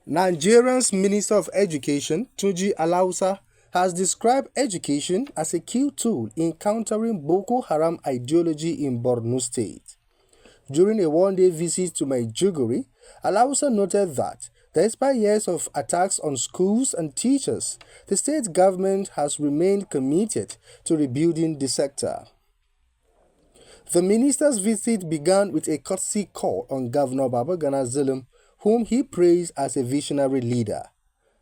Nigeria's Minister of Education, Tunji Alausa, has described education as a key tool in countering Boko Haram ideology in Borno State. During a one-day visit to Maiduguri, Alausa noted that, despite years of attacks on schools and teachers, the state government has remained committed to rebuilding the sector. The minister's visit began with a courtesy call on Governor Babagana Zulum, whom he praised as a visionary leader.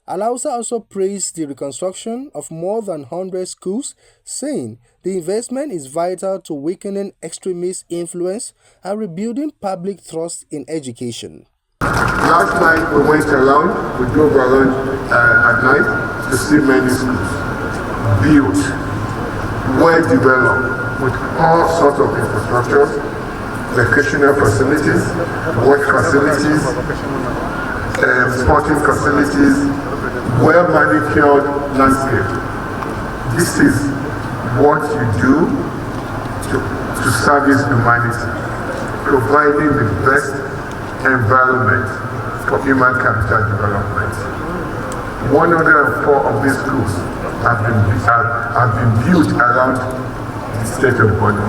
Alausa also praised the reconstruction of more than 100 schools, saying the investment is vital to weakening extremist influence and rebuilding public trust in education. Last night we went around, we drove around at night to see many schools built, well developed, with all sorts of infrastructures, educational facilities, work facilities, sporting facilities, well-manicured landscape. This is what you do to service humanity, providing the best environment for human capital development. 104 of these schools have been built around the state of Borno.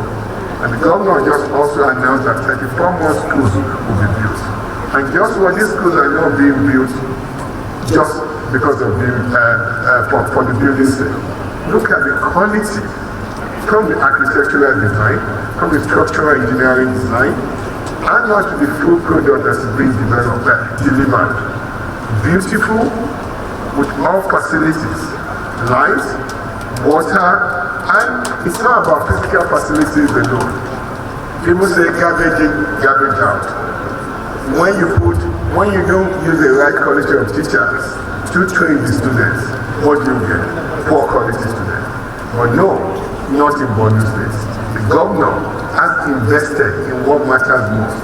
And the governor just also announced that 34 more schools will be built. And just what these schools are not being built just because of being for the building sake. Look at the quality from the architectural design, from the structural engineering design, and not the full product that's being delivered. Beautiful, with all facilities, light, water, and it's not about physical facilities alone. People say garbage in, garbage out. When you don't use the right quality of teachers to train the students, what do you get? Poor quality students. But no, not in Borno State. The governor has invested in what matters most.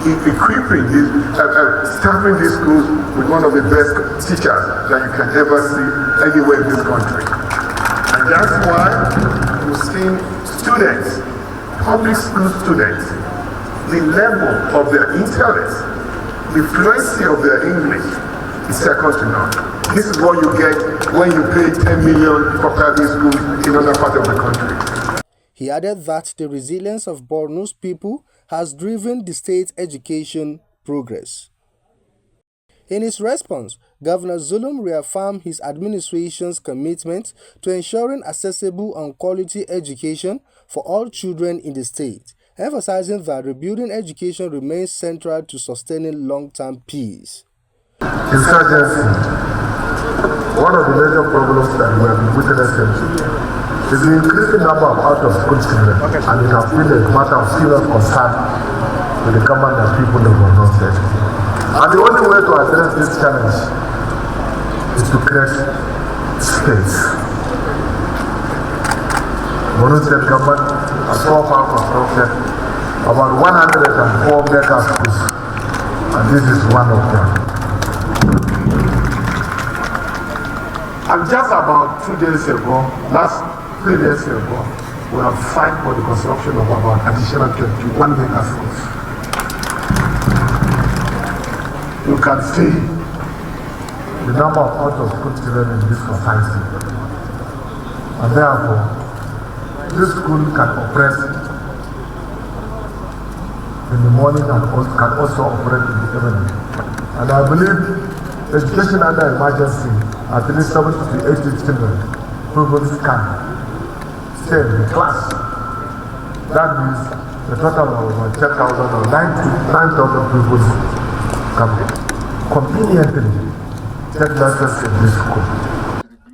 In equipping these, staffing these schools with one of the best teachers that you can ever see anywhere in this country. And that's why you've seen students, public school students, the level of their intellect, the fluency of their English is second to none. This is what you get when you pay 10 million for private schools in other parts of the country. He added that the resilience of Borno's people has driven the state's education progress. In his response, Governor Zulum reaffirmed his administration's commitment to ensuring accessible and quality education for all children in the state, emphasizing that rebuilding education remains central to sustaining long-term peace. Insurgency. One of the major problems that we have been witnessing is the increasing number of out-of-school children, and it has been a matter of serious concern to the government and people of Borno State. And the only way to address this challenge is to create space. Borno State government has so far constructed about 104 mega schools, and this is one of them. And just about 3 days ago, 3 days ago, we have filed for the construction of about additional 21 mega schools. You can see the number of out-of-school children in this society. And therefore, this school can operate in the morning and can also operate in the evening. And I believe education under emergency, at least 70 to 80 children, people can stay in the class. That means the total of about 10,000 or 9,000 people can conveniently take lessons in this school.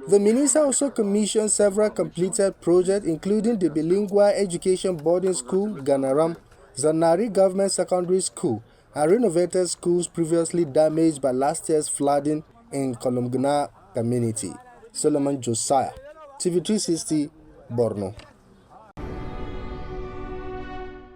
The minister also commissioned several completed projects, including the bilingual education boarding school, Ganaram, Zanari Government Secondary School, and renovated schools previously damaged by last year's flooding in Kolumgana community. Solomon Josiah, TV360, Borno.